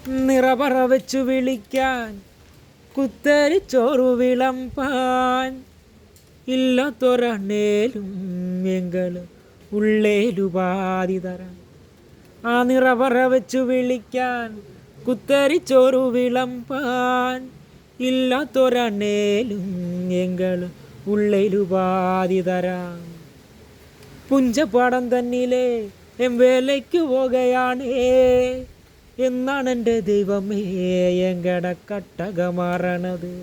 നിറപറ വെച്ചു വിളിക്കാൻ കുത്തരിച്ചോറു വിളമ്പാൻ ഇല്ലാത്തൊരണേലും എങ്കൾ ഉള്ളേലുപാതി തരാം. ആ നിറപറ വെച്ചു വിളിക്കാൻ കുത്തരിച്ചോറു വിളമ്പാൻ ഇല്ലാത്തൊരണേലും എങ്കൾ ഉള്ളേലുപാതി തരാം. പുഞ്ചപ്പാടം തന്നിലെ എൻ വേലയ്ക്ക് പോകുകയാണേ, എന്നാണ് എൻ്റെ ദൈവമേ എങ്കട കട്ടക മാറണത്.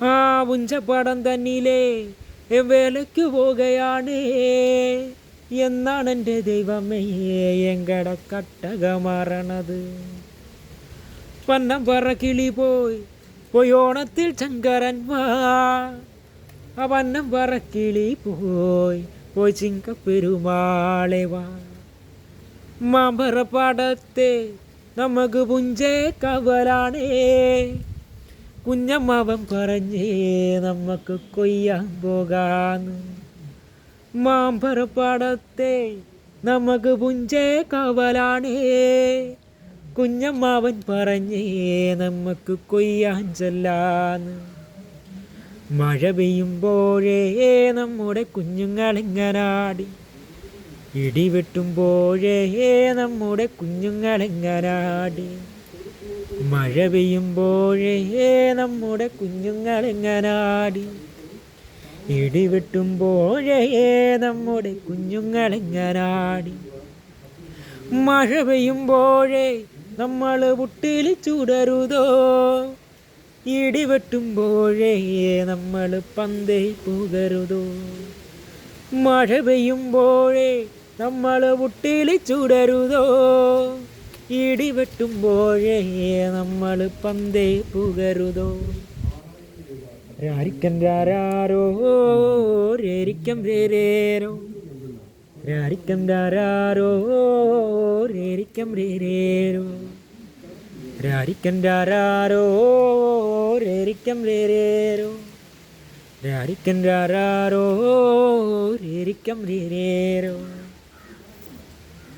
ആ പുഞ്ചപ്പാടം തന്നിലെ എൻ വേലയ്ക്ക് പോകുകയാണേ, എന്നാണ് എൻ്റെ ദൈവമേ എങ്കട കട്ടക മാറണത്. പന്നം പറ കിളി പോയി ഓണത്തിൽ ശങ്കരൻ വാ. ആ പന്നം പറ കിളി പോയി ചിങ്കപ്പെരുമാളെ വാ. മാമ്പറപ്പാടത്തെ നമുക്ക് പുഞ്ചേ കവലാണേ, കുഞ്ഞമ്മാവൻ പറഞ്ഞേ നമുക്ക് കൊയ്യാൻ പോകാന്ന്. മാമ്പറപ്പാടത്തെ നമുക്ക് പുഞ്ചേ കവലാണേ, കുഞ്ഞമ്മാവൻ പറഞ്ഞേ നമുക്ക് കൊയ്യാൻ ചെല്ലാന്ന്. മഴ പെയ്യുമ്പോഴേ നമ്മുടെ കുഞ്ഞുങ്ങളെങ്ങനാടി, ഇടിവെട്ടുമ്പോഴേ നമ്മുടെ കുഞ്ഞുങ്ങളെങ്ങനാടി. മഴ പെയ്യുമ്പോഴേ നമ്മുടെ കുഞ്ഞുങ്ങളെങ്ങനാടി, ഇടിവെട്ടുമ്പോഴേ നമ്മുടെ കുഞ്ഞുങ്ങളെങ്ങനാടി. മഴ പെയ്യുമ്പോഴേ നമ്മൾ പുട്ടിൽ ചുടരുതോ, ഇടിവെട്ടുമ്പോഴേ നമ്മൾ പന്തേ പോകരുതോ. മഴ പെയ്യുമ്പോഴേ നമ്മൾ പുട്ടിൽ ചുടരുതോ, ഇടിവെട്ടുമ്പോഴേ നമ്മൾ പന്തേ പോകരുതോ. രാരിക്കം രാരോ രേരിക്കം രേരേരോ, രാരിക്കം രാരോ രേരിക്കം രേരേരോ, രാരിക്കം രാരോ രേരിക്കം രേരേരോ, രാരിക്കം രാരോ രേരിക്കം രേരേരോ.